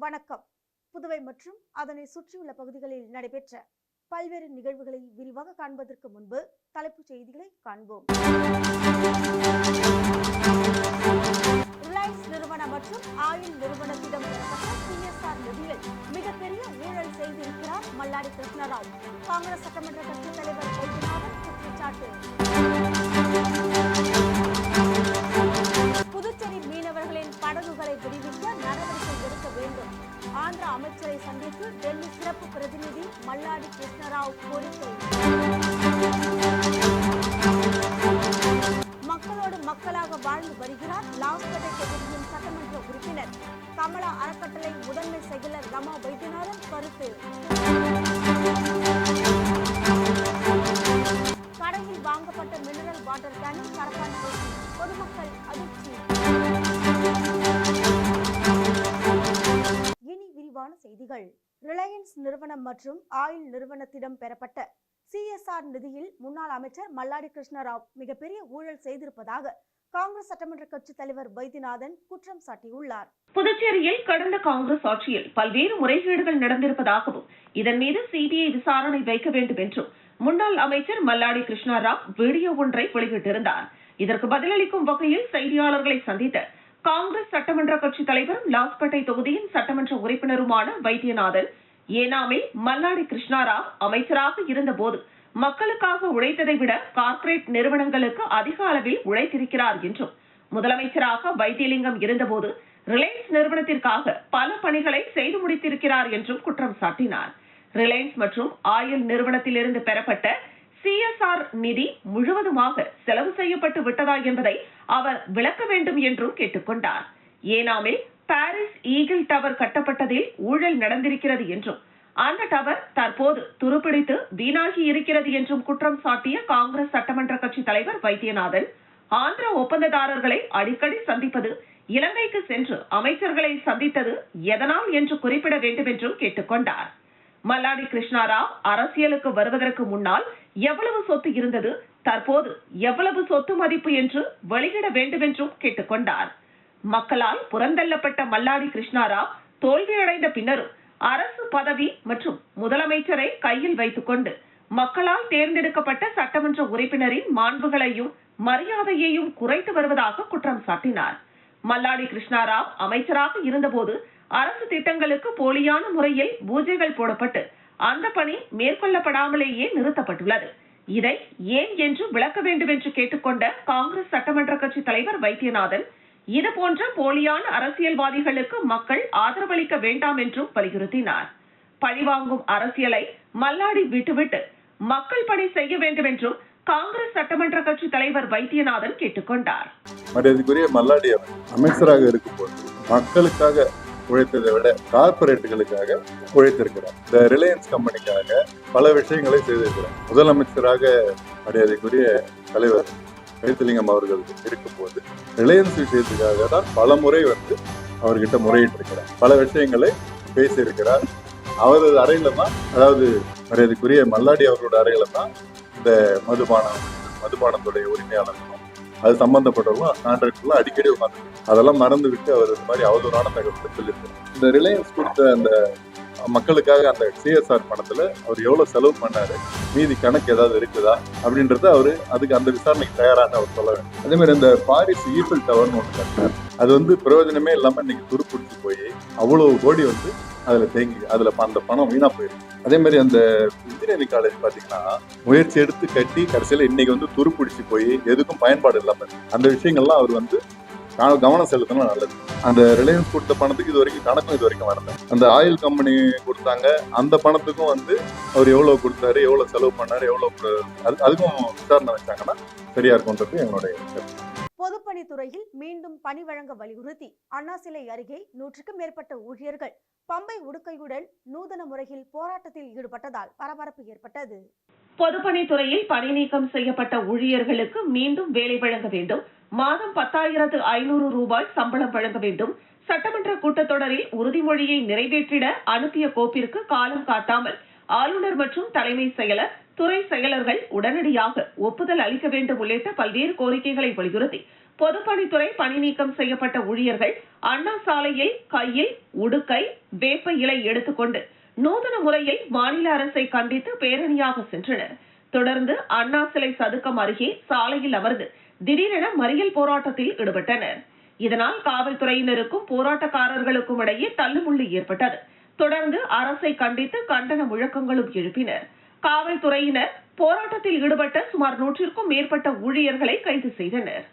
வணக்கம். புதுவை மற்றும் அதனை சுற்றியுள்ள பகுதிகளில் நடைபெற்ற பல்வேறு நிகழ்வுகளை விரிவாக காண்பதற்கு முன்பு தலைப்புச் செய்திகளை காண்போம். ரிலையன்ஸ் நிறுவனம் மற்றும் ஆயில் நிறுவனத்திடம் பெறப்பட்ட CSR நிதியில் மிகப்பெரிய ஊழல் செய்திருக்கிறார் மல்லாடி கிருஷ்ணராவ். காங்கிரஸ் சட்டமன்ற கட்சித் தலைவர் வைத்தியநாதன் குற்றச்சாட்டு. புதுச்சேரி மீனவர்களின் படகுகளை விடுவிக்க நடவடிக்கை எடுக்க வேண்டும். ஆந்திர அமைச்சரை சந்தித்து டெல்லி சிறப்பு பிரதிநிதி மல்லாடி கிருஷ்ணராவ் கோரிக்கை. மக்களோடு மக்களாக வாழ்ந்து வருகிறார் லாஸ்பேட்டை தொகுதியின் சட்டமன்ற உறுப்பினர். கமலா அறக்கட்டளை முதன்மை செயலர் ரமா வைத்தியநாதன் கருத்து. கடையில் வாங்கப்பட்ட மினரல் வாட்டர் கேனில் கரப்பான் பூச்சி, பொதுமக்கள் அதிர்ச்சி. இனி விரிவான செய்திகள். ரிலையன்ஸ் நிறுவனம் மற்றும் ஆயில் நிறுவனத்திடம் பெறப்பட்ட CSR நிதியில் முன்னாள் அமைச்சர் மல்லாடி கிருஷ்ணராவ் மிகப்பெரிய ஊழல் செய்திருப்பதாக காங்கிரஸ் சட்டமன்ற கட்சி தலைவர் வைத்தியநாதன் குற்றம் சாட்டியுள்ளார். புதுச்சேரியில் கடந்த காங்கிரஸ் ஆட்சியில் பல்வேறு முறைகேடுகள் நடந்திருப்பதாகவும் இதன் மீது CBI விசாரணை வைக்க வேண்டும் என்றும் முன்னாள் அமைச்சர் மல்லாடி கிருஷ்ணராவ் வீடியோ ஒன்றை வெளியிட்டிருந்தார். இதற்கு பதிலளிக்கும் வகையில் செய்தியாளர்களை சந்தித்த காங்கிரஸ் சட்டமன்ற கட்சி தலைவரும் லாஸ்பேட்டை தொகுதியின் சட்டமன்ற உறுப்பினருமான வைத்தியநாதன், ஏனாமில் மல்லாடி கிருஷ்ணராவ் அமைச்சராக இருந்தபோது மக்களுக்காக உழைத்ததை விட கார்ப்பரேட் நிறுவனங்களுக்கு அதிக அளவில் உழைத்திருக்கிறார் என்றும், முதலமைச்சராக வைத்தியலிங்கம் இருந்தபோது ரிலையன்ஸ் நிறுவனத்திற்காக பல பணிகளை செய்து முடித்திருக்கிறார் என்றும் குற்றம் சாட்டினார். ரிலையன்ஸ் மற்றும் ஆயில் நிறுவனத்திலிருந்து பெறப்பட்ட CSR நிதி முழுவதுமாக செலவு செய்யப்பட்டு விட்டதா என்பதை அவர் விளக்க வேண்டும் என்றும் கேட்டுக்கொண்டார். ஏனாமில் பாரிஸ் ஈகிள் டவர் கட்டப்பட்டதில் ஊழல் நடந்திருக்கிறது என்றும், அந்த டவர் தற்போது துருப்பிடித்து வீணாகி இருக்கிறது என்றும் குற்றம் சாட்டிய காங்கிரஸ் சட்டமன்ற கட்சி தலைவர் வைத்தியநாதன், ஆந்திர ஒப்பந்ததாரர்களை அடிக்கடி சந்திப்பது, இலங்கைக்கு சென்று அமைச்சர்களை சந்தித்தது எதனால் என்று குறிப்பிட வேண்டும் என்றும் கேட்டுக்கொண்டார். மல்லாடி கிருஷ்ணராவ் அரசியலுக்கு வருவதற்கு முன்னால் எவ்வளவு சொத்து இருந்தது, தற்போது எவ்வளவு சொத்து மதிப்பு என்று வெளியிட வேண்டும் என்றும் கேட்டுக்கொண்டார். மக்களால் புறந்தள்ளப்பட்ட மல்லாடி கிருஷ்ணராவ் தோல்வியடைந்த பின்னரும் அரசு பதவி மற்றும் முதலமைச்சரை கையில் வைத்துக் கொண்டு மக்களால் தேர்ந்தெடுக்கப்பட்ட சட்டமன்ற உறுப்பினரின் மாண்புகளையும் மரியாதையையும் குறைத்து வருவதாக குற்றம் சாட்டினார். மல்லாடி கிருஷ்ணராவ் அமைச்சராக இருந்தபோது அரசு திட்டங்களுக்கு போலியான முறையில் பூஜைகள் போடப்பட்டு அந்த பணி மேற்கொள்ளப்படாமலேயே நிறுத்தப்பட்டுள்ளது. இதை ஏன் என்று விளக்க வேண்டும் என்று கேட்டுக்கொண்ட காங்கிரஸ் சட்டமன்ற கட்சி தலைவர் வைத்தியநாதன், இதுபோன்ற போலியான அரசியல்வாதிகளுக்கு மக்கள் ஆதரவளிக்க வேண்டாம் என்றும் வலியுறுத்தினார். பழிவாங்கும் அரசியலை மல்லாடி விட்டுவிட்டு மக்கள் பணி செய்ய வேண்டும் என்றும் காங்கிரஸ் சட்டமன்ற கட்சி தலைவர் வைத்தியநாதன் கேட்டுக்கொண்டார். மரியாதைக்குரிய மல்லாடி அமைச்சராக இருக்கும்போது மக்களுக்காக உழைத்ததை விட கார்பரேட்டுகளுக்காக உழைத்திருக்கிறார். இந்த ரிலையன்ஸ் கம்பெனிக்காக பல விஷயங்களை செய்திருக்கிறார். முதலமைச்சராக மரியாதைக்குரிய தலைவர் வைத்திலிங்கம் அவர்கள் இருக்கும்போது ரிலையன்ஸ் விஷயத்துக்காக தான் பல முறை அவர்கிட்ட முறையிட்டிருக்கிறார். பல விஷயங்களை பேசியிருக்கிறார். அவரது அறையில தான், அதாவது மரியாதைக்குரிய மல்லாடி அவர்களோட அறையில தான் இந்த மதுபானத்துடைய உரிமையாளர்களும் அது சம்பந்தப்பட்டவர்களும் கான்ட்ராக்டர்லாம் அடிக்கடி உட்காந்து அதெல்லாம் மறந்து விட்டு அவர் இந்த மாதிரி அவதூறான தகவல்களை சொல்லியிருக்காரு. இந்த ரிலையன்ஸ் கொடுத்த அந்த மக்களுக்காக அந்த CSR பணத்துல அவர் எவ்வளவு செலவு பண்ணாரு, மீதி கணக்கு ஏதாவது இருக்குதா அப்படின்றத அதுக்கு அந்த விசாரணைக்கு தயாரான அவர் சொல்ல வேண்டும். அதே மாதிரி இந்த பாரிஸ் ஈஃபில் டவர்னு ஒன்று கட்டினார். அது பிரயோஜனமே இல்லாம இன்னைக்கு துருப்பிடிச்சு போய் அவ்வளவு கோடி அதுல தேங்கி அந்த பணம் வீணா போயிருக்கு. அதே மாதிரி அந்த இன்ஜினியரிங் காலேஜ் பாத்தீங்கன்னா முயற்சி எடுத்து கட்டி கடைசியில இன்னைக்கு துருப்பிடிச்சு போய் எதுக்கும் பயன்பாடு இல்லாம அந்த விஷயங்கள்லாம் அவர் கவனம் செலுத்தணும் நல்லது. அந்த ரிலையன்ஸ் கொடுத்த பணத்துக்கு இது வரைக்கும் வரல. அந்த ஆயில் கம்பெனி கொடுத்தாங்க, அந்த பணத்துக்கும் அவர் எவ்வளவு கொடுத்தாரு, எவ்வளவு செலவு பண்ணாரு, அதுக்கும் விசாரணை வச்சாங்கன்னா சரியா இருக்கும்ன்றது என்னுடைய கருத்து. பொதுப்பணித்துறையில் மீண்டும் பணி வழங்க வலியுறுத்தி அண்ணா சிலை அருகே 100க்கும் மேற்பட்ட ஊழியர்கள் பம்பை உடுக்கையுடன் நூதன முறையில் போராட்டத்தில் ஈடுபட்டதால் பரபரப்பு ஏற்பட்டது. பொதுப்பணித்துறையில் பணி நீக்கம் செய்யப்பட்ட ஊழியர்களுக்கு மீண்டும் வேலை வழங்க வேண்டும், மாதம் 10,500 ரூபாய் சம்பளம் வழங்க வேண்டும், சட்டமன்ற கூட்டத்தொடரில் உறுதிமொழியை நிறைவேற்றிட அனுப்பிய கோப்பிற்கு காலம் காட்டாமல் ஆளுநர் மற்றும் தலைமை செயலர், துறை செயலர்கள் உடனடியாக ஒப்புதல் அளிக்க வேண்டும் உள்ளிட்ட பல்வேறு கோரிக்கைகளை வலியுறுத்தி பொதுப்பணித்துறை பணி நீக்கம் செய்யப்பட்ட ஊழியர்கள் அண்ணா சாலையில் கையில் உடுக்கை, வேப்ப இலை எடுத்துக்கொண்டு நூதன முறையில் மாநில அரசை கண்டித்து பேரணியாக சென்றனர். தொடர்ந்து அண்ணா சிலை சதுக்கம் அருகே சாலையில் அமர்ந்து திடீரென மறியல் போராட்டத்தில் ஈடுபட்டனர். இதனால் காவல்துறையினருக்கும் போராட்டக்காரர்களுக்கும் இடையே தள்ளுமுள்ளு ஏற்பட்டது. தொடர்ந்து அரசை கண்டித்து கண்டன முழக்கங்களும் எழுப்பினர். காவல்துறையினர் போராட்டத்தில் ஈடுபட்ட சுமார் 100க்கும் மேற்பட்ட ஊழியர்களை கைது செய்தனர்.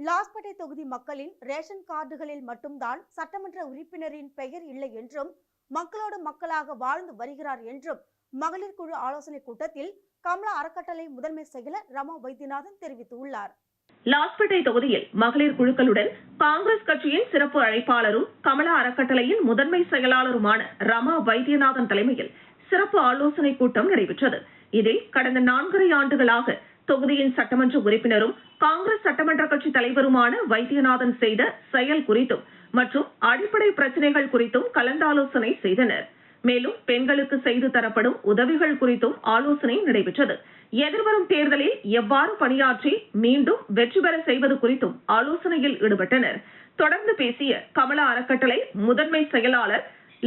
லாஸ்பேட்டை தொகுதி மக்களின் ரேஷன் கார்டுகளில் மட்டும்தான் சட்டமன்ற உறுப்பினரின் பெயர் இல்லை என்றும் மக்களோடு மக்களாக வாழ்ந்து வருகிறார் என்றும் மகளிர் குழு ஆலோசனை கூட்டத்தில் கமலா அறக்கட்டளை முதன்மை செயலர் ரமா வைத்தியநாதன் தெரிவித்துள்ளார். லாஸ்பேட்டை தொகுதியில் மகளிர் குழுக்களுடன் காங்கிரஸ் கட்சியின் சிறப்பு அழைப்பாளரும் கமலா அறக்கட்டளையின் முதன்மை செயலாளருமான ரமா வைத்தியநாதன் தலைமையில் சிறப்பு ஆலோசனை கூட்டம் நடைபெற்றது. இதில் கடந்த 4.5 ஆண்டுகளாக தொகுதியின் சட்டமன்ற உறுப்பினரும் காங்கிரஸ் சட்டமன்ற கட்சி தலைவருமான வைத்தியநாதன் செய்த செயல் குறித்தும் மற்றும் அடிப்படை பிரச்சனைகள் குறித்தும் கலந்தாலோசனை செய்தனர். மேலும் பெண்களுக்கு செய்து தரப்படும் உதவிகள் குறித்தும் ஆலோசனை நடைபெற்றது. எதிர்வரும் தேர்தலில் எவ்வாறு பணியாற்றி மீண்டும் வெற்றி பெற செய்வது குறித்தும் ஆலோசனையில் ஈடுபட்டனர். தொடர்ந்து பேசிய கமலா அறக்கட்டளை முதன்மை செயலாளர்,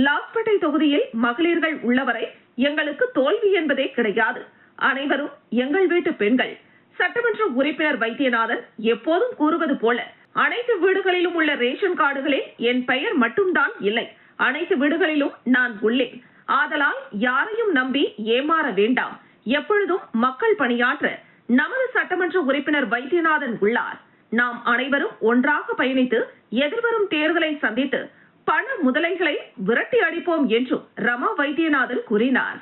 லாஸ்பேட்டை தொகுதியில் மகளிர்கள் உள்ளவரை எங்களுக்கு தோல்வி என்பதே கிடையாது. அனைவரும் எங்கள் வீட்டு பெண்கள். சட்டமன்ற உறுப்பினர் வைத்தியநாதன் எப்போதும் கூறுவது போல அனைத்து வீடுகளிலும் உள்ள ரேஷன் கார்டுகளில் என் பெயர் மட்டும்தான் இல்லை, அனைத்து வீடுகளிலும் நான் உள்ளேன். ஆதலால் யாரையும் நம்பி ஏமாற வேண்டாம். எப்பொழுதும் மக்கள் பணியாற்ற நமது சட்டமன்ற உறுப்பினர் வைத்தியநாதன் உள்ளார். நாம் அனைவரும் ஒன்றாக பயணித்து எதிர்வரும் தேர்தலை சந்தித்து பண முதலைகளை விரட்டி அடிப்போம் என்றும் ரமா வைத்தியநாதன் கூறினார்.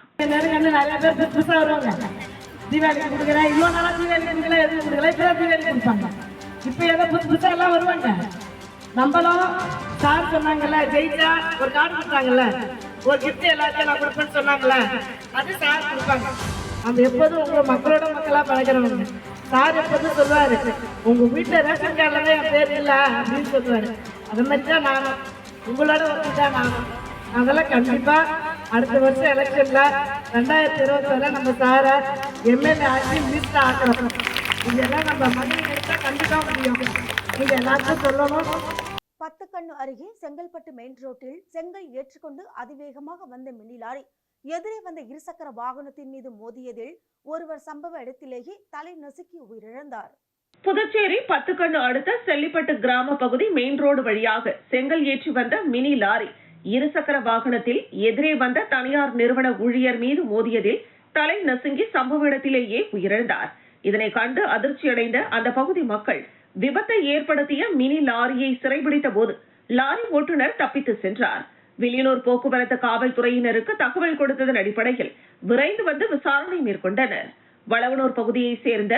இப்ப ஏதோ புதுசா எல்லாம் வருவாங்க. நம்மளும் சார் சொன்னாங்கல்ல, ஜெயிச்சா ஒரு கார்டு கொடுத்தாங்கல்ல, ஒரு கிஃப்ட் எல்லாத்தையும் நான் கொடுப்பேன்னு சொன்னாங்கல்ல, அது சார் கொடுப்பாங்க. அந்த எப்போதும் உங்க மக்களோட மக்களா பழகிறவங்க. சார் எப்போதும் சொல்லுவாரு, உங்க வீட்டுல ரேஷன் கார்டுல தான் என் பேர் இல்லை அப்படின்னு சொல்லுவாரு. அது மாதிரி தான் நானும் உங்களோட ஒருத்தான் நானும். அதெல்லாம் கண்டிப்பா அடுத்த வருஷம் எலெக்ஷன்ல 2020 நம்ம சார எம்எல்ஏ ஆகி மினிஸ்டர் ஆக்கிறோம். இதெல்லாம் நம்ம மகளிர் எடுத்தா கண்டிப்பா முடியும். நீங்க எல்லாத்தையும் சொல்லணும். பத்துக்கண்ணு அருகே செங்கல்பட்டு மெயின் ரோட்டில் செங்கல் ஏற்றுக்கொண்டு அதிவேகமாக வந்த மினி லாரி எதிரே வந்த இருசக்கர வாகனத்தின் மீது மோதியதில் ஒருவர் சம்பவ இடத்திலேயே தலை நசுக்கி உயிரிழந்தார். புதுச்சேரி பத்துக்கண்ணு அடுத்த செல்லிப்பட்டு கிராம பகுதி மெயின் ரோடு வழியாக செங்கல் ஏற்றி வந்த மினி லாரி இருசக்கர வாகனத்தில் எதிரே வந்த தனியார் நிறுவன ஊழியர் மீது மோதியதில் தலை நசுங்கி சம்பவ இடத்திலேயே உயிரிழந்தார். இதனை கண்டு அதிர்ச்சியடைந்த அந்த பகுதி மக்கள் விபத்தை ஏற்படுத்திய மினி லாரியை சிறைபிடித்த போது லாரி ஓட்டுநர் தப்பித்து சென்றார். வில்லியனூர் போக்குவரத்து காவல்துறையினருக்கு தகவல் கொடுத்ததன் அடிப்படையில் விரைந்து வந்து விசாரணை மேற்கொண்டனர். வளவனூர் பகுதியைச் சேர்ந்த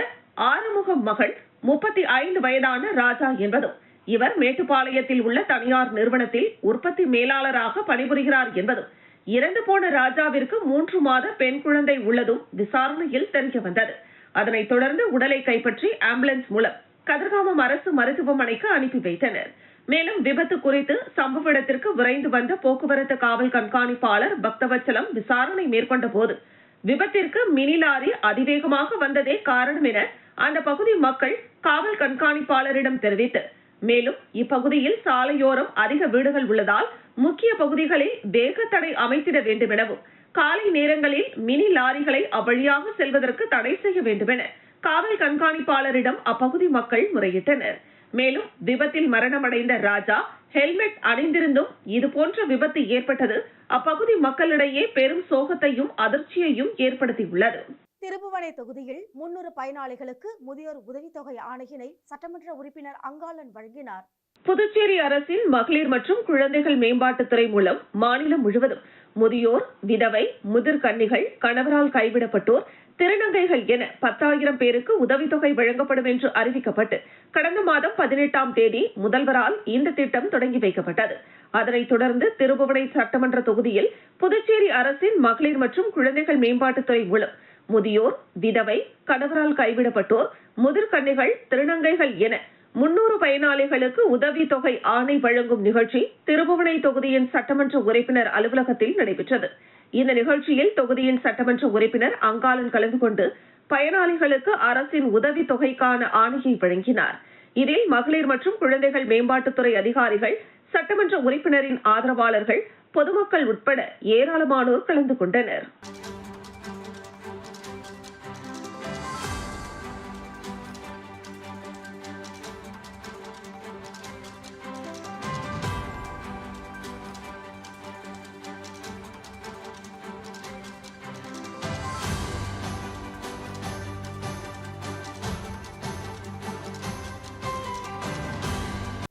ஆறுமுகம் மகள் 35 வயதான ராஜா என்பதும் இவர் மேட்டுப்பாளையத்தில் உள்ள தனியார் நிறுவனத்தில் உற்பத்தி மேலாளராக பணிபுரிகிறார் என்பதும் இறந்து போன ராஜாவிற்கு 3 மாத பெண் குழந்தை உள்ளதும் விசாரணையில் தெரிய வந்தது. அதனைத் தொடர்ந்து உடலை கைப்பற்றி ஆம்புலன்ஸ் மூலம் கதிர்காமம் அரசு மருத்துவமனைக்கு அனுப்பி வைத்தனர். மேலும் விபத்து குறித்து சம்பவ இடத்திற்கு விரைந்து வந்த போக்குவரத்து காவல் கண்காணிப்பாளர் பக்தவச்சலம் விசாரணை மேற்கொண்ட போது விபத்திற்கு மினி லாரி அதிவேகமாக வந்ததே காரணம் என அந்த பகுதி மக்கள் காவல் கண்காணிப்பாளரிடம் தெரிவித்து, மேலும் இப்பகுதியில் சாலையோரம் அதிக வீடுகள் உள்ளதால் முக்கிய பகுதிகளில் வேக தடை அமைத்திட வேண்டும் எனவும் காலை நேரங்களில் மினி லாரிகளை அவ்வழியாக செல்வதற்கு தடை செய்ய வேண்டும் என காவல் கண்காணிப்பாளரிடம் அப்பகுதி மக்கள் முறையிட்டனர். மேலும் விபத்தில் மரணமடைந்த ராஜா ஹெல்மெட் அணிந்திருந்தும் இதுபோன்ற விபத்து ஏற்பட்டது அப்பகுதி மக்களிடையே பெரும் சோகத்தையும் அதிர்ச்சியையும் ஏற்படுத்தியுள்ளது. திருப்புவனை தொகுதியில் 300 பயனாளிகளுக்கு முதியோர் உதவித்தொகை ஆணையினை சட்டமன்ற உறுப்பினர் அங்காளன் வழங்கினார். புதுச்சேரி அரசின் மகளிர் மற்றும் குழந்தைகள் மேம்பாட்டுத்துறை மூலம் மாநிலம் முழுவதும் முதியோர், விதவை, முதிர்கன்னிகள், கணவரால் கைவிடப்பட்டோர், திருநங்கைகள் என 10,000 பேருக்கு உதவித்தொகை வழங்கப்படும் என்று அறிவிக்கப்பட்டு கடந்த மாதம் 18ஆம் தேதி முதல்வரால் இந்த திட்டம் தொடங்கி வைக்கப்பட்டது. அதனைத் தொடர்ந்து திருப்புவனை சட்டமன்ற தொகுதியில் புதுச்சேரி அரசின் மகளிர் மற்றும் குழந்தைகள் மேம்பாட்டுத்துறை மூலம் முதியோர், விதவை, கணவரால் கைவிடப்பட்டோர், முதிர்கன்னிகள், திருநங்கைகள் என 300 பயனாளிகளுக்கு உதவித்தொகை ஆணை வழங்கும் நிகழ்ச்சி திருப்புவனை தொகுதியின் சட்டமன்ற உறுப்பினர் அலுவலகத்தில் நடைபெற்றது. இந்த நிகழ்ச்சியில் தொகுதியின் சட்டமன்ற உறுப்பினர் அங்காளன் கலந்து கொண்டு பயனாளிகளுக்கு அரசின் உதவித்தொகைக்கான ஆணையை வழங்கினார். இதில் மகளிர் மற்றும் குழந்தைகள் மேம்பாட்டுத்துறை அதிகாரிகள், சட்டமன்ற உறுப்பினரின் ஆதரவாளர்கள், பொதுமக்கள் உட்பட ஏராளமானோர் கலந்து கொண்டனர்.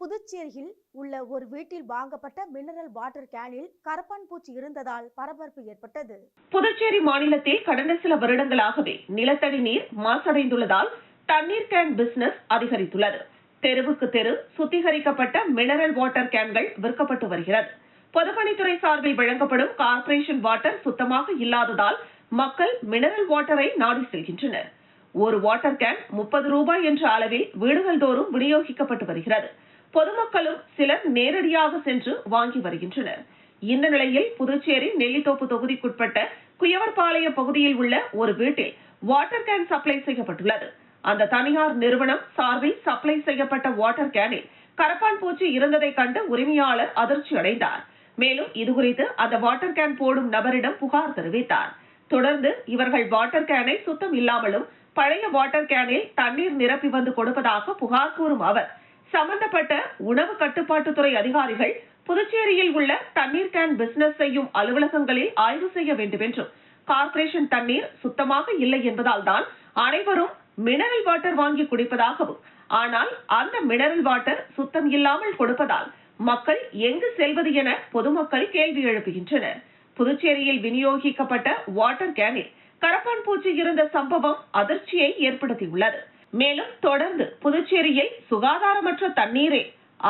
புதுச்சேரியில் உள்ள ஒரு வீட்டில் வாங்கப்பட்ட மினரல் வாட்டர் கேனில் கரப்பான் பூச்சி இருந்ததால் பரபரப்பு ஏற்பட்டது. புதுச்சேரி மாநிலத்தில் கடந்த சில வருடங்களாகவே நிலத்தடி நீர் மாசடைந்துள்ளதால் தண்ணீர் கேன் பிசினஸ் அதிகரித்துள்ளது. தெருவுக்கு தெரு சுத்திகரிக்கப்பட்ட மினரல் வாட்டர் கேன்கள் விற்கப்பட்டு வருகிறது. பொதுப்பணித்துறை சார்பில் வழங்கப்படும் கார்ப்பரேஷன் வாட்டர் சுத்தமாக இல்லாததால் மக்கள் மினரல் வாட்டரை நாடி செல்கின்றனர். ஒரு வாட்டர் கேன் 30 ரூபாய் என்ற அளவில் வீடுகள் தோறும் விநியோகிக்கப்பட்டு வருகிறது. பொதுமக்களும் சிலர் நேரடியாக சென்று வாங்கி வருகின்றனர். இந்த நிலையில் புதுச்சேரி நெல்லித்தோப்பு தொகுதிக்குட்பட்ட குயவர்பாளையம் பகுதியில் உள்ள ஒரு வீட்டில் வாட்டர் கேன் சப்ளை செய்யப்பட்டுள்ளது. அந்த தனியார் நிறுவனம் சார்பில் சப்ளை செய்யப்பட்ட வாட்டர் கேனில் கரப்பான் பூச்சி இருந்ததை கண்டு உரிமையாளர் அதிர்ச்சி அடைந்தார். மேலும் இதுகுறித்து அந்த வாட்டர் கேன் போடும் நபரிடம் புகார் தெரிவித்தார். தொடர்ந்து இவர்கள் வாட்டர் கேனை சுத்தம் இல்லாமலும் பழைய வாட்டர் கேனில் தண்ணீர் நிரப்பி வந்து கொடுப்பதாக புகார் கூறும் அவர் சம்பந்தப்பட்ட உணவு கட்டுப்பாட்டுத்துறை அதிகாரிகள் புதுச்சேரியில் உள்ள தண்ணீர் கேன் பிசினஸ் செய்யும் அலுவலகங்களில் ஆய்வு செய்ய வேண்டும் என்றும், கார்ப்பரேஷன் தண்ணீர் சுத்தமாக இல்லை என்பதால் தான் அனைவரும் மினரல் வாட்டர் வாங்கி குடிப்பதாகவும், ஆனால் அந்த மினரல் வாட்டர் சுத்தம் இல்லாமல் கொடுப்பதால் மக்கள் எங்கு செல்வது என பொதுமக்கள் கேள்வி எழுப்புகின்றனர். புதுச்சேரியில் விநியோகிக்கப்பட்ட வாட்டர் கேனில் கரப்பான் பூச்சி இருந்த சம்பவம் அதிர்ச்சியை ஏற்படுத்தியுள்ளது. மேலும் தொடர்ந்து புதுச்சேரியில் சுகாதாரமற்ற தண்ணீரே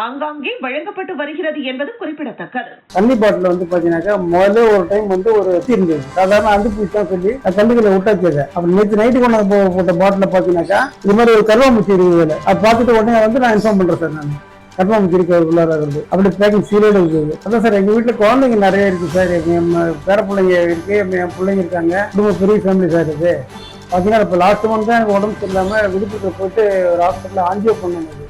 ஆங்காங்கே வழங்கப்பட்டு வருகிறது என்பது குறிப்பிடத்தக்கது. தண்ணி பாட்டில் வந்து பாத்தீங்கன்னாக்கா முதல்ல ஒரு டைம் வந்து ஒரு இருந்தது சாதாரண அந்து பூச்சி தான் சொல்லி தண்ணிகளை விட்டாச்சு. அப்புறம் நேற்று நைட்டு கொண்டு போட்ட பாட்டில் பாத்தீங்கன்னாக்கா இது மாதிரி ஒரு கருவாமூச்சி இருக்குது. அதை பார்த்துட்டு உடனே வந்து நான் இன்ஃபார்ம் பண்றேன் சார். நான் கருவாமூச்சி இருக்கிறது அப்படி பேக்கிங் சீலோடு இருக்குது. அதான் சார் எங்க வீட்டுல குழந்தைங்க நிறைய இருக்கு சார். பேர பிள்ளைங்க இருக்கு, என் பிள்ளைங்க இருக்காங்க. குடும்ப பெரிய ஃபேமிலி சார் இது. பாத்தீங்கன்னா இப்போ லாஸ்ட் மந்த் தான் எனக்கு உடம்பு சரியில்லாம விழுப்புரத்தில் போயிட்டு ஒரு ஹாஸ்பிட்டல் ஆஞ்சியோ பண்ணது.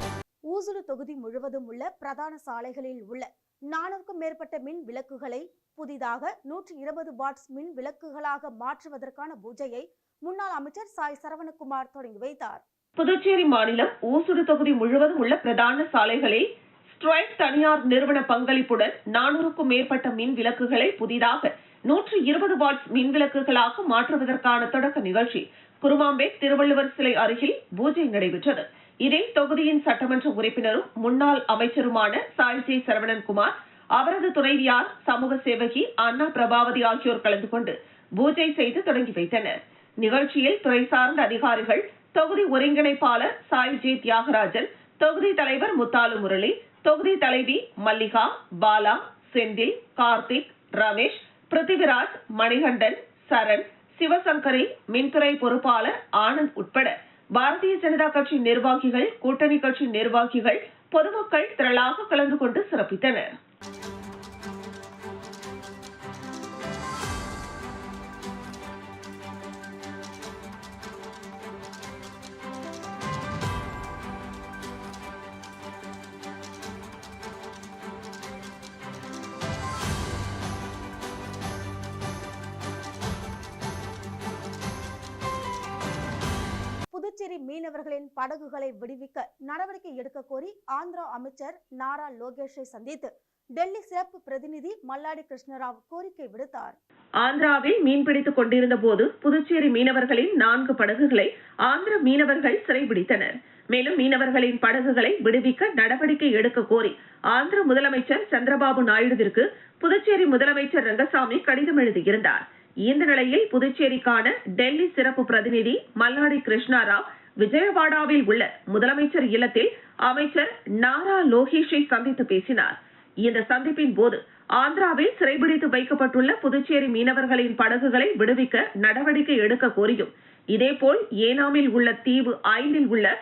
ஊசுடு தொகுதி முழுவதும் உள்ள பிரதான சாலைகளில் உள்ள 400க்கும் மேற்பட்ட மின் விளக்குகளை புதிதாக 120 வாட்ஸ் மின் விளக்குகளாக மாற்றுவதற்கான பூஜையை முன்னாள் அமைச்சர் சாய் சரவணகுமார் தொடங்கி வைத்தார். புதுச்சேரி மாநிலம் ஊசுடு தொகுதி முழுவதும் உள்ள பிரதான சாலைகளில் ஸ்ட்ரைட் தனியார் நிறுவன பங்களிப்புடன் 400க்கும் மேற்பட்ட மின் விளக்குகளை புதிதாக 120 வாட்ஸ் மின் விளக்குகளாக மாற்றுவதற்கான தொடக்க நிகழ்ச்சி குருமாம்பேட் திருவள்ளுவர் சிலை அருகில் பூஜை நடைபெற்றது. இதில் தொகுதியின் சட்டமன்ற உறுப்பினரும் முன்னாள் அமைச்சருமான சாய் ஜே சரவணன்குமார், அவரது துணைவியார் சமூக சேவகி அண்ணா பிரபாவதி ஆகியோர் கலந்து கொண்டு பூஜை செய்து தொடங்கி வைத்தனர். நிகழ்ச்சியில் துறை சார்ந்த அதிகாரிகள், தொகுதி ஒருங்கிணைப்பாளர் சாய் ஜே தியாகராஜன், தொகுதி தலைவர் முத்தாலு முரளி, தொகுதி தலைவி மல்லிகா, பாலா, செந்தில், கார்த்திக், ரமேஷ், பிருத்திவிராஜ், மணிகண்டன், சரண், சிவசங்கரி, மின்துறை பொறுப்பாளர் ஆனந்த் உட்பட பாரதிய ஜனதா கட்சி நிர்வாகிகள், கூட்டணி கட்சி நிர்வாகிகள், பொதுமக்கள் திரளாக கலந்து கொண்டு சிறப்பித்தனர். புதுச்சேரி மீனவர்களின் படகுகளை விடுவிக்க நடவடிக்கை எடுக்க கோரி ஆந்திரா அமைச்சர் நாரா லோகேஷை சந்தித்து டெல்லி சிறப்பு பிரதிநிதி மல்லாடி கிருஷ்ணராவ் கோரிக்கை விடுத்தார். ஆந்திராவில் மீன்பிடித்துக் கொண்டிருந்த போது புதுச்சேரி மீனவர்களின் 4 படகுகளை ஆந்திர மீனவர்கள் சிறைபிடித்தனர். மேலும் மீனவர்களின் படகுகளை விடுவிக்க நடவடிக்கை எடுக்க கோரி ஆந்திர முதலமைச்சர் சந்திரபாபு நாயுடுவிற்கு புதுச்சேரி முதலமைச்சர் ரங்கசாமி கடிதம் எழுதியிருந்தார். இந்த நிலையில் புதுச்சேரிக்கான டெல்லி சிறப்பு பிரதிநிதி மல்லாடி கிருஷ்ணராவ் விஜயவாடாவில் உள்ள முதலமைச்சர் இல்லத்தில் அமைச்சர் நாரா லோகேஷை சந்தித்து பேசினார். இந்த சந்திப்பின் போது ஆந்திராவில் சிறைபிடித்து வைக்கப்பட்டுள்ள புதுச்சேரி மீனவர்களின் படகுகளை விடுவிக்க நடவடிக்கை எடுக்க கோரியும், இதேபோல் ஏனாமில் உள்ள தீவு 5 உள்ள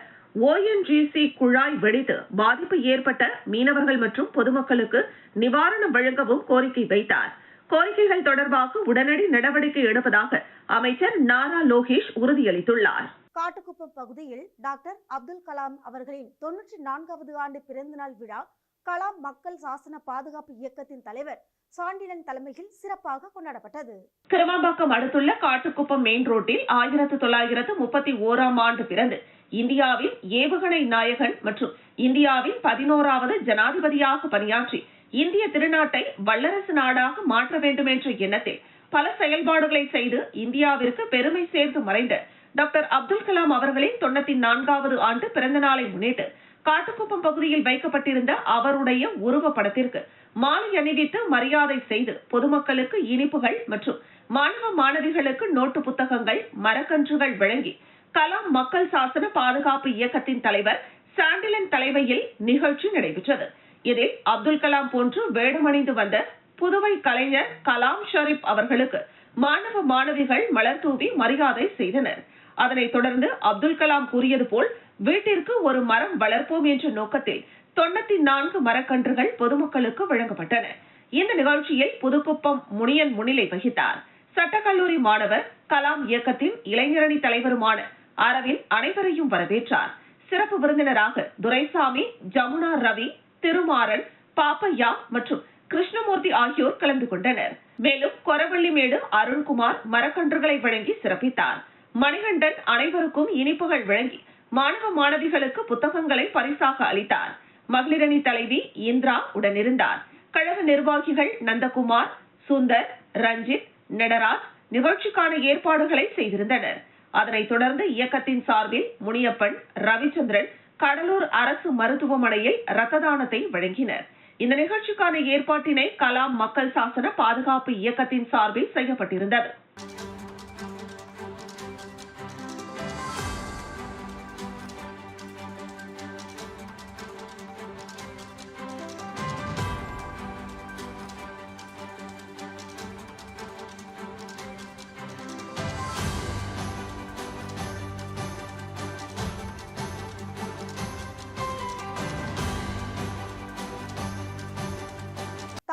ONGC குழாய் வெடித்து பாதிப்பு ஏற்பட்ட மீனவர்கள் மற்றும் பொதுமக்களுக்கு நிவாரணம் வழங்கவும் கோரிக்கை வைத்தார். கோரிக்கைகள் தொடர்பாக உடனடி நடவடிக்கை எடுப்பதாக அமைச்சர் நாரா லோகேஷ் உறுதியளித்துள்ளார். காட்டுக்குப்பம் பகுதியில் டாக்டர் அப்துல் கலாம் அவர்களின் 94வது ஆண்டு பிறந்தநாள் விழா கலாம் மக்கள் சாசன பாதுகாப்பு இயக்கத்தின் தலைவர் சாண்டிலன் தலைமையில் சிறப்பாக கொண்டாடப்பட்டது. கிருமாம்பாக்கம் அடுத்துள்ள காட்டுக்குப்பம் மெயின் ரோட்டில் 1931ஆம் ஆண்டு பிறந்து இந்தியாவின் ஏவுகணை நாயகன் மற்றும் இந்தியாவின் 11வது ஜனாதிபதியாக பணியாற்றி இந்திய திருநாட்டை வல்லரசு நாடாக மாற்ற வேண்டும் என்ற எண்ணத்தில் பல செயல்பாடுகளை செய்து இந்தியாவிற்கு பெருமை சேர்த்து மறைந்த டாக்டர் அப்துல் கலாம் அவர்களின் 94வது ஆண்டு பிறந்த நாளை முன்னிட்டு காட்டுக்குப்பம் பகுதியில் வைக்கப்பட்டிருந்த அவருடைய உருவப்படத்திற்கு மாலை அணிவித்து மரியாதை செய்து பொதுமக்களுக்கு இனிப்புகள் மற்றும் மாணவ மாணவிகளுக்கு நோட்டு புத்தகங்கள், மரக்கன்றுகள் வழங்கி கலாம் மக்கள் சாசன பாதுகாப்பு இயக்கத்தின் தலைவர் சாண்டிலன் தலைமையில் நிகழ்ச்சி நடைபெற்றது. இதில் அப்துல் கலாம் போன்று வேடமணிந்து வந்த புதுவை கலைஞர் கலாம் ஷரீப் அவர்களுக்கு மாணவ மாணவிகள் மலர் தூவி மரியாதை செய்தனர். அதனைத் தொடர்ந்து அப்துல் கலாம் கூறியது போல் வீட்டிற்கு ஒரு மரம் வளர்ப்போம் என்ற நோக்கத்தில் 94 மரக்கன்றுகள் பொதுமக்களுக்கு வழங்கப்பட்டன. இந்த நிகழ்ச்சியில் புதுக்குப்பம் முனியன் முன்னிலை வகித்தார். சட்டக்கல்லூரி மாணவர், கலாம் இயக்கத்தின் இளைஞரணி தலைவருமான அரவிந்த் அனைவரையும் வரவேற்றார். சிறப்பு விருந்தினராக துரைசாமி, ஜமுனா ரவி, திருமாறன், பாப்பையா மற்றும் கிருஷ்ணமூர்த்தி ஆகியோர் கலந்து கொண்டனர். மேலும் கொரவள்ளிமேடு அருண்குமார் மரக்கன்றுகளை வழங்கி சிறப்பித்தார். மணிகண்டன் அனைவருக்கும் இனிப்புகள் வழங்கி மாணவ மாணவிகளுக்கு புத்தகங்களை பரிசாக அளித்தார். மகளிரணி தலைவி இந்திரா உடனிருந்தார். கழக நிர்வாகிகள் நந்தகுமார், சுந்தர், ரஞ்சித், நடராஜ் நிகழ்ச்சிக்கான ஏற்பாடுகளை செய்திருந்தனர். அதனைத் தொடர்ந்து இயக்கத்தின் சார்பில் முனியப்பன், ரவிச்சந்திரன் கடலூர் அரசு மருத்துவமனையில் இரத்த தானத்தை வழங்கினர். இந்த நிகழ்ச்சிக்கான ஏற்பாட்டினை கலாம் மக்கள் சாசன பாதுகாப்பு இயக்கத்தின் சார்பில் செய்யப்பட்டிருந்தது.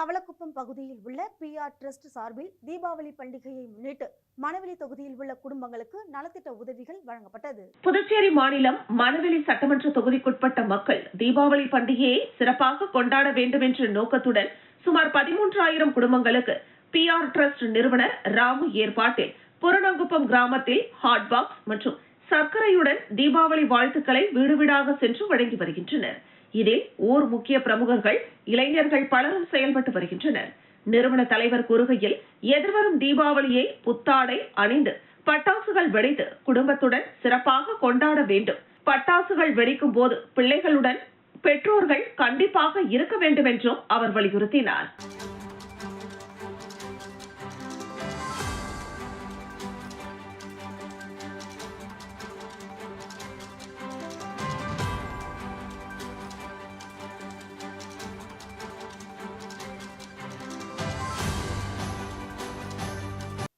தவளக்குப்பம் பகுதியில் உள்ள PR ட்ரஸ்ட் சார்பில் தீபாவளி பண்டிகையை முன்னிட்டு மணவெளி தொகுதியில் உள்ள குடும்பங்களுக்கு நலத்திட்ட உதவிகள் வழங்கப்பட்டது. புதுச்சேரி மாநிலம் மணவெளி சட்டமன்ற தொகுதிக்குட்பட்ட மக்கள் தீபாவளி பண்டிகையை சிறப்பாக கொண்டாட வேண்டும் என்ற நோக்கத்துடன் சுமார் 13,000 குடும்பங்களுக்கு PR ட்ரஸ்ட் நிறுவனர் ராமு ஏற்பாட்டில் புரணங்குப்பம் கிராமத்தில் ஹாட் பாக்ஸ் மற்றும் சர்க்கரையுடன் தீபாவளி வாழ்த்துக்களை வீடு வீடாக சென்று வழங்கி வருகின்றனர். இதில் ஊர் முக்கிய பிரமுகர்கள், இளைஞர்கள் பலரும் செயல்பட்டு வருகின்றனர். நிறுவன தலைவர் கூறுகையில், எதிர்வரும் தீபாவளியை புத்தாடை அணிந்து பட்டாசுகள் வெடித்து குடும்பத்துடன் சிறப்பாக கொண்டாட வேண்டும். பட்டாசுகள் வெடிக்கும் போது பிள்ளைகளுடன் பெற்றோர்கள் கண்டிப்பாக இருக்க வேண்டும் என்றும் அவர் வலியுறுத்தினார்.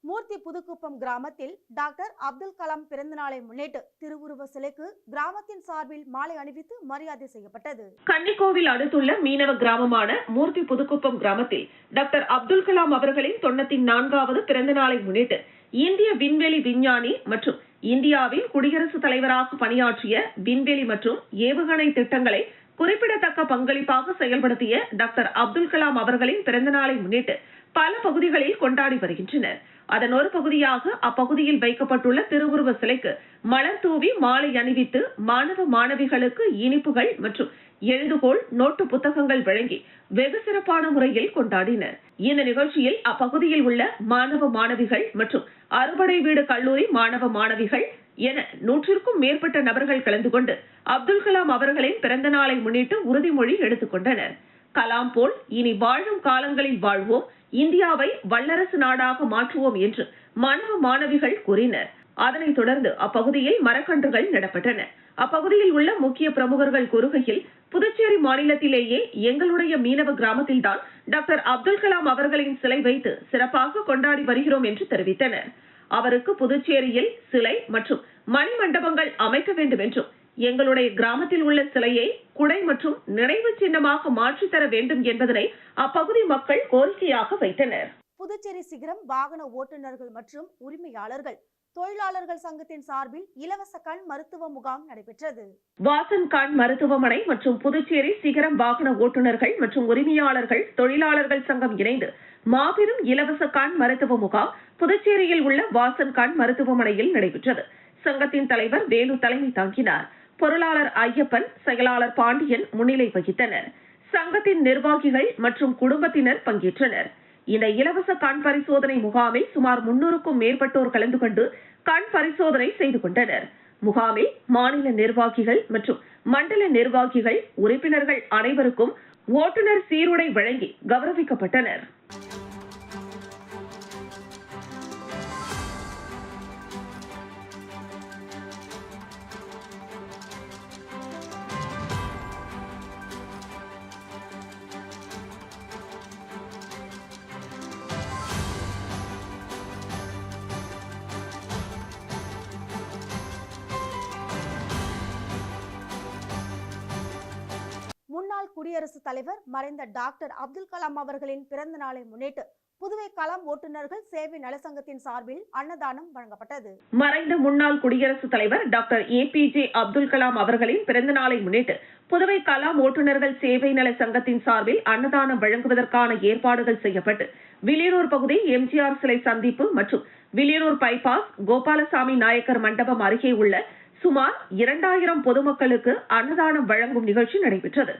மூர்த்தி புதுக்குப்பம் கிராமத்தில் டாக்டர் அப்துல் கலாம் பிறந்தநாளை முன்னிட்டு திருவுருவ சிலைக்கு கிராமத்தின் சார்பில் மாலை அணிவித்து மரியாதை செய்யப்பட்டது. கன்னிக்கோவில் அடுத்துள்ள மீனவ கிராமமான மூர்த்தி புதுக்குப்பம் கிராமத்தில் டாக்டர் அப்துல் கலாம் அவர்களின் 94வது பிறந்த நாளை முன்னிட்டு இந்திய விண்வெளி விஞ்ஞானி மற்றும் இந்தியாவின் குடியரசுத் தலைவராக பணியாற்றிய விண்வெளி மற்றும் ஏவுகணை திட்டங்களை குறிப்பிடத்தக்க பங்களிப்பாக செயல்படுத்திய டாக்டர் அப்துல் கலாம் அவர்களின் பிறந்த நாளை முன்னிட்டு பல பகுதிகளில் கொண்டாடி வருகின்றனர். அதன் ஒரு பகுதியாக அப்பகுதியில் வைக்கப்பட்டுள்ள திருவுருவ சிலைக்கு மலர் தூவி மாலை அணிவித்து மாணவ மாணவிகளுக்கு இனிப்புகள் மற்றும் எழுதுகோள் நோட்டு புத்தகங்கள் வழங்கி வெகு சிறப்பான முறையில் கொண்டாடினர். இந்த நிகழ்ச்சியில் அப்பகுதியில் உள்ள மாணவ மாணவிகள் மற்றும் அறுபடை வீடு கல்லூரி மாணவ மாணவிகள் என 100க்கும் மேற்பட்ட நபர்கள் கலந்து கொண்டு அப்துல் கலாம் அவர்களின் பிறந்த நாளை முன்னிட்டு உறுதிமொழி எடுத்துக் கொண்டனர். கலாம் போல் இனி வாழும் காலங்களில் வாழ்வோம், இந்தியாவை வல்லரசு நாடாக மாற்றுவோம் என்று மாணவ மாணவிகள் கூறினர். அதனைத் தொடர்ந்து அப்பகுதியில் மரக்கன்றுகள் நடப்பட்டன. அப்பகுதியில் உள்ள முக்கிய பிரமுகர்கள் கூறுகையில், புதுச்சேரி மாநிலத்திலேயே எங்களுடைய மீனவ கிராமத்தில்தான் டாக்டர் அப்துல் கலாம் அவர்களின் சிலை வைத்து சிறப்பாக கொண்டாடி வருகிறோம் என்று தெரிவித்தனர். அவருக்கு புதுச்சேரியில் சிலை மற்றும் மணிமண்டபங்கள் அமைக்க வேண்டும் என்றும், எங்களுடைய கிராமத்தில் உள்ள சிலையை குடை மற்றும் நினைவு சின்னமாக மாற்றித்தர வேண்டும் என்பதனை அப்பகுதி மக்கள் கோரிக்கையாக வைத்தனர். புதுச்சேரி சிகரம் வாகன ஓட்டுநர்கள் மற்றும் உரிமையாளர்கள் தொழிலாளர்கள் சங்கத்தின் சார்பில் இலவச கண் மருத்துவ முகாம் நடைபெற்றது. வாசன் கண் மருத்துவமனை மற்றும் புதுச்சேரி சிகரம் வாகன ஓட்டுநர்கள் மற்றும் உரிமையாளர்கள் தொழிலாளர்கள் சங்கம் இணைந்து மாபெரும் இலவச கண் மருத்துவ முகாம் புதுச்சேரியில் உள்ள வாசன் கண் மருத்துவமனையில் நடைபெற்றது. சங்கத்தின் தலைவர் வேலு தலைமை தாங்கினார். பொருளாளர் ஐயப்பன், செயலாளர் பாண்டியன் முன்னிலை வகித்தனர். சங்கத்தின் நிர்வாகிகள் மற்றும் குடும்பத்தினர் பங்கேற்றனர். இந்த இலவச கண் பரிசோதனை முகாமில் சுமார் 300க்கும் மேற்பட்டோர் கலந்து கொண்டு கண் பரிசோதனை செய்து கொண்டனர். முகாமில் மாநில நிர்வாகிகள் மற்றும் மண்டல நிர்வாகிகள், உறுப்பினர்கள் அனைவருக்கும் ஓட்டுநர் சீருடை வழங்கி கௌரவிக்கப்பட்டனர். முன்னாள் குடியரசுத் தலைவர் மறைந்த டாக்டர் அப்துல் கலாம் அவர்களின் பிறந்த நாளை முன்னிட்டு புதுவை கலாம் ஓட்டுநர்கள் சேவை நலசங்கத்தின் சார்பில் அன்னதானம் வழங்கப்பட்டது. மறைந்த முன்னாள் குடியரசுத் தலைவர் டாக்டர் APJ அப்துல் கலாம் அவர்களின் பிறந்த நாளை முன்னிட்டு புதுவை கலாம் ஓட்டுநர்கள் சேவை நல சங்கத்தின் சார்பில் அன்னதானம் வழங்குவதற்கான ஏற்பாடுகள் செய்யப்பட்டு வில்லியனூர் பகுதி MGR சிலை சந்திப்பு மற்றும் வில்லியனூர் பைபாஸ் கோபாலசாமி நாயக்கர் மண்டபம் அருகே உள்ள சுமார் 2000 பொதுமக்களுக்கு அன்னதானம் வழங்கும் நிகழ்ச்சி நடைபெற்றது.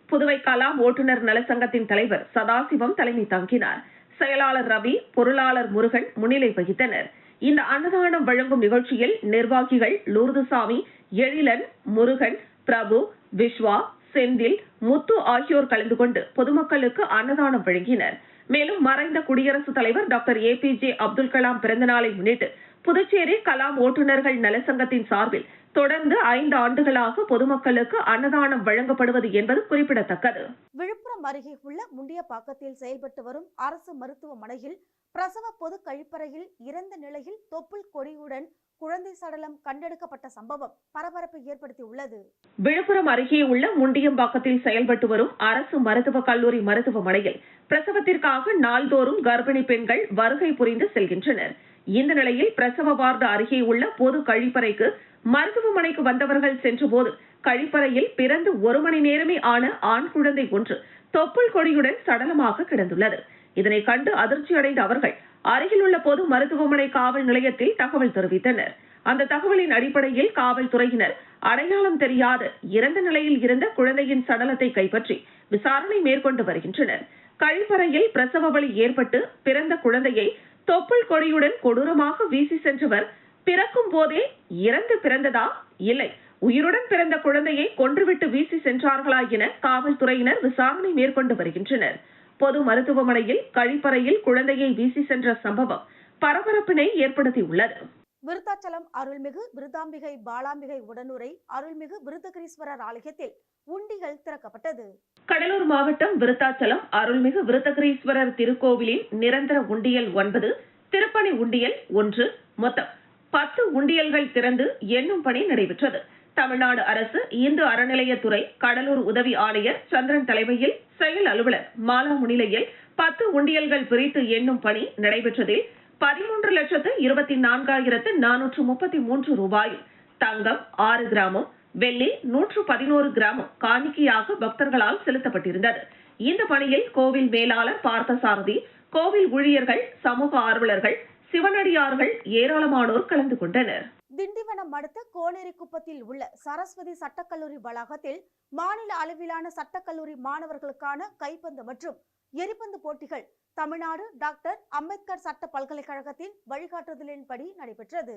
புதுவை கலாம் ஓட்டுநர் நலசங்கத்தின் தலைவர் சதாசிவம் தலைமை தாங்கினார். செயலாளர் ரவி, பொருளாளர் முருகன் முன்னிலை வகித்தனர். இந்த அன்னதானம் வழங்கும் நிகழ்ச்சியில் நிர்வாகிகள் லூர்துசாமி, எழிலன், முருகன், பிரபு, விஸ்வா, செந்தில், முத்து ஆகியோர் கலந்து கொண்டு பொதுமக்களுக்கு அன்னதானம் வழங்கினர். மேலும் மறைந்த குடியரசுத் தலைவர் டாக்டர் APJ அப்துல் கலாம் பிறந்த நாளை முன்னிட்டு புதுச்சேரி கலாம் ஓட்டுநர்கள் நலசங்கத்தின் சார்பில் தொடர்ந்து 5 ஆண்டுகளாக பொதுமக்களுக்கு அன்னதானம் வழங்கப்படுவது என்பது குறிப்பிடத்தக்கது. விழுப்புரம் அருகே உள்ள முண்டியப்பாக்கத்தில் செயல்பட்டு வரும் அரசு மருத்துவமனையில் பிரசவ பொது கழிப்பறையில் இறந்த நிலையில் தொப்புள் கொடியுடன் குழந்தை சடலம் கண்டெடுக்கப்பட்ட சம்பவம் பரபரப்பை ஏற்படுத்தியுள்ளது. விழுப்புரம் அருகே உள்ள முண்டியம்பாக்கத்தில் செயல்பட்டு வரும் அரசு மருத்துவக் கல்லூரி மருத்துவமனையில் பிரசவத்திற்காக நாள்தோறும் கர்ப்பிணி பெண்கள் வருகை புரிந்து செல்கின்றனர். இந்த நிலையில் பிரசவ வார்டு அருகே உள்ள பொது கழிப்பறைக்கு மருத்துவமனைக்கு வந்தவர்கள் சென்றபோது கழிப்பறையில் பிறந்து 1 மணி நேரமே ஆன ஆண் குழந்தை ஒன்று தொப்புள் கொடியுடன் சடலமாக கிடந்துள்ளது. இதனை கண்டு அதிர்ச்சியடைந்த அவர்கள் அருகில் உள்ள பொது மருத்துவமனை காவல் நிலையத்தில் தகவல் தெரிவித்தனர். அந்த தகவலின் அடிப்படையில் காவல்துறையினர் அடையாளம் தெரியாத இறந்த நிலையில் இருந்த குழந்தையின் சடலத்தை கைப்பற்றி விசாரணை மேற்கொண்டு வருகின்றனர். கழிப்பறையில் பிரசவ வலி ஏற்பட்டு பிறந்த குழந்தையை தொப்புள் கொடியுடன் கொடூரமாக வீசி சென்றவர் பிறக்கும் போதே இறந்து பிறந்ததா, இல்லை உயிருடன் பிறந்த குழந்தையை கொன்றுவிட்டு வீசி சென்றார்களா என காவல்துறையினர் விசாரணை மேற்கொண்டு வருகின்றனர். பொது மருத்துவமனையில் கழிப்பறையில் குழந்தையை வீசி சென்ற சம்பவம் பரபரப்பினை ஏற்படுத்தியுள்ளது. விருத்தாச்சலம் அருள்மிகு விருதாம்பிகை பாலாம்பிகை உடனுரை அருள்மிகு விருத்தகிரீஸ்வரர் ஆலயத்தில் உண்டிகள் திறக்கப்பட்டது. கடலூர் மாவட்டம் விருத்தாச்சலம் அருள்மிகு விருத்தகிரீஸ்வரர் திருக்கோவிலின் நிரந்தர உண்டியல் 9, திருப்பணி உண்டியல் 1 மொத்தம் 10 உண்டியல்கள் திறந்து எண்ணும் பணி நடைபெற்றது. தமிழ்நாடு அரசு இந்து அறநிலையத்துறை கடலூர் உதவி ஆணையர் சந்திரன் தலைமையில் செயல் அலுவலர் மாலா முன்னிலையில் 10 உண்டியல்கள் பிரித்து எண்ணும் பணி நடைபெற்றதில் 13,24,433 ரூபாயும் தங்கம் 6 கிராமும் வெள்ளி 111 கிராமும் காணிக்கையாக பக்தர்களால் செலுத்தப்பட்டிருந்தது. இந்த பணியில் கோவில் மேலாளர் பார்த்தசாரதி, கோவில் ஊழியர்கள், சமூக ஆர்வலர்கள், சிவனடியார்கள் ஏராளமானோர் கலந்து கொண்டனர். திண்டிவனம் அடுத்த கோனேரிக்குப்பத்தில் உள்ள சரஸ்வதி சட்டக்கல்லூரி வளாகத்தில் மாநில அளவிலான சட்டக்கல்லூரி மாணவர்களுக்கான கைப்பந்து மற்றும் எரிபந்து போட்டிகள் தமிழ்நாடு டாக்டர் அம்பேத்கர் சட்ட பல்கலைக்கழகத்தின் வழிகாட்டுதலின்படி நடைபெற்றது.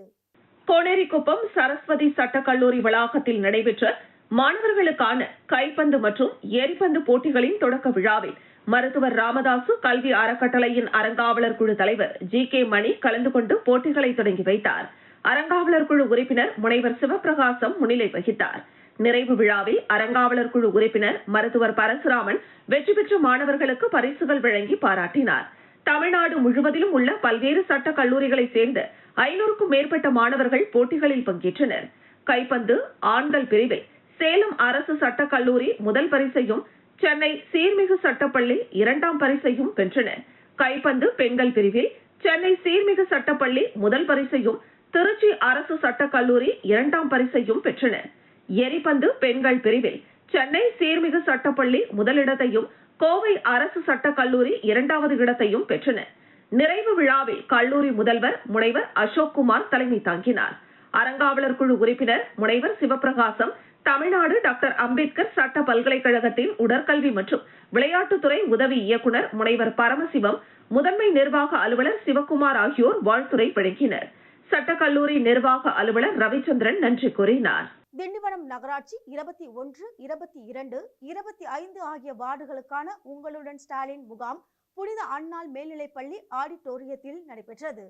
கோனேரிக்குப்பம் சரஸ்வதி சட்டக்கல்லூரி வளாகத்தில் நடைபெற்ற மாணவர்களுக்கான கைப்பந்து மற்றும் எரிபந்து போட்டிகளின் தொடக்க விழாவில் மருத்துவர் ராமதாசு கல்வி அறக்கட்டளையின் அறங்காவலர் குழு தலைவர் G.K. மணி கலந்து கொண்டு போட்டிகளை தொடங்கி வைத்தார். அறங்காவலர் குழு உறுப்பினர் முனைவர் சிவபிரகாசம் முன்னிலை வகித்தார். நிறைவு விழாவில் அறங்காவலர் குழு உறுப்பினர் மருத்துவர் பரசுராமன் வெற்றி பெற்ற மாணவர்களுக்கு பரிசுகள் வழங்கி பாராட்டினார். தமிழ்நாடு முழுவதிலும் உள்ள பல்வேறு சட்ட கல்லூரிகளைச் சேர்ந்த 500க்கும் மேற்பட்ட மாணவர்கள் போட்டிகளில் பங்கேற்றனர். கைப்பந்து ஆண்கள் பிரிவில் சேலம் அரசு சட்டக் கல்லூரி முதல் பரிசையும் சென்னை சீர்மிகு சட்டப்பள்ளி 2ஆம் பரிசையும் வென்றனர். கைப்பந்து பெண்கள் பிரிவில் சென்னை சீர்மிகு சட்டப்பள்ளி முதல் பரிசையும் திருச்சி அரசு சட்டக் கல்லூரி 2ஆம் பரிசையும் பெற்றனர். எரிபந்து பெண்கள் பிரிவில் சென்னை சீர்மிகு சட்டப்பள்ளி முதலிடத்தையும் கோவை அரசு சட்டக் கல்லூரி 2வது இடத்தையும் பெற்றனர். நிறைவு விழாவில் கல்லூரி முதல்வர் முனைவர் அசோக்குமார் தலைமை தாங்கினார். அறங்காவலர் குழு உறுப்பினர் முனைவர் சிவபிரகாசம் தமிழ்நாடு டாக்டர் அம்பேத்கர் சட்ட பல்கலைக்கழகத்தின் உடற்கல்வி மற்றும் விளையாட்டுத்துறை உதவி இயக்குநர் முனைவர் பரமசிவம், முதன்மை நிர்வாக அலுவலர் சிவக்குமார் ஆகியோர் வாழ்த்துரை வழங்கினர். சட்டக்கல்லூரி நிர்வாக அலுவலர் ரவிச்சந்திரன் நன்றி கூறினார். திண்டிவனம் நகராட்சி 21, 22, 25 ஆகிய வார்டுகளுக்கான உங்களுடன் ஸ்டாலின் முகாம் புனித அன்னாள் மேல்நிலைப்பள்ளி ஆடிட்டோரியத்தில் நடைபெற்றது.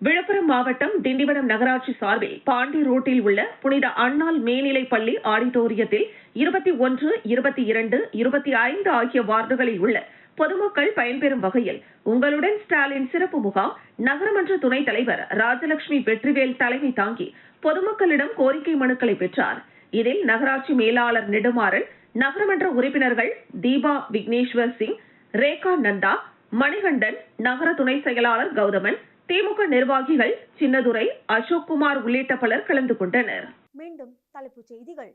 விழுப்புரம் மாவட்டம் திண்டிவனம் நகராட்சி சார்பில் பாண்டி ரோட்டில் உள்ள புனித அன்னாள் மேல்நிலைப்பள்ளி ஆடிட்டோரியத்தில் 21, 22, 25 ஆகிய வார்டுகளில் உள்ள பொதுமக்கள் பயன்பெறும் வகையில் உங்களுடன் ஸ்டாலின் சிறப்பு முகாம் நகரமன்ற துணைத் தலைவர் ராஜலட்சுமி வெற்றிவேல் தலைமை தாங்கி பொதுமக்களிடம் கோரிக்கை மனுக்களை பெற்றார். இதில் நகராட்சி மேலாளர் நெடுமாறன், நகரமன்ற உறுப்பினர்கள் தீபா விக்னேஸ்வர் சிங், ரேகா நந்தா, மணிகண்டன், நகர துணை செயலாளர் கௌதமன், திமுக நிர்வாகிகள் சின்னதுரை, அசோக்குமார் உள்ளிட்ட பலர் கலந்து கொண்டனர். மீண்டும் தலைப்புச் செய்திகள்.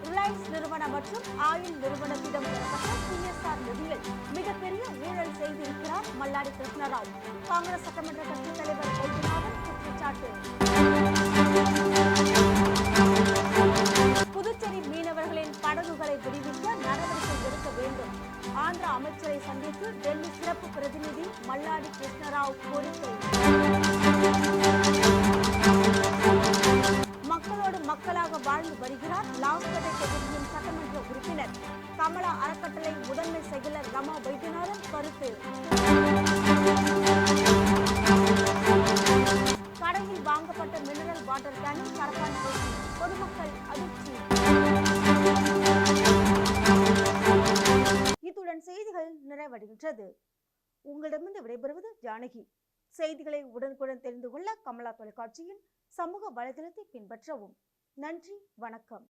ரிலையன்ஸ் நிறுவனம் மற்றும் ஆயில் நிறுவனத்திடம் பெறப்பட்ட CSR நிதியில் மிகப்பெரிய ஊழல் செய்திருக்கிறார் மல்லாடி கிருஷ்ணராவ். காங்கிரஸ் சட்டமன்ற கட்சித் தலைவர் வைத்தியநாதன் குற்றச்சாட்டு. புதுச்சேரி மீனவர்களின் படகுகளை விடுவிக்க நடவடிக்கை எடுக்க வேண்டும். ஆந்திர அமைச்சரை சந்தித்து டெல்லி சிறப்பு பிரதிநிதி மல்லாடி கிருஷ்ணராவ் கோரிக்கை. மக்களோடு மக்களாக வாழ்ந்து வருகிறார் லாஸ்பேட்டை தொகுதியின் சட்டமன்ற உறுப்பினர். கமலா அறக்கட்டளை முதன்மை செயலர் ரமா வைத்தியநாதன் கருத்து. கடையில் வாங்கப்பட்ட மினரல் வாட்டர் கேனில் கரப்பான் பூச்சி, பொதுமக்கள் அதிர்ச்சி. இத்துடன் செய்திகள் நிறைவடைகின்றது. உங்களிடமிருந்து விடைபெறுவது ஜானகி. செய்திகளை உடனுக்குடன் தெரிந்து கொள்ள கமலா தொலைக்காட்சியின் சமூக வலைதளத்தை பின்பற்றவும். நன்றி, வணக்கம்.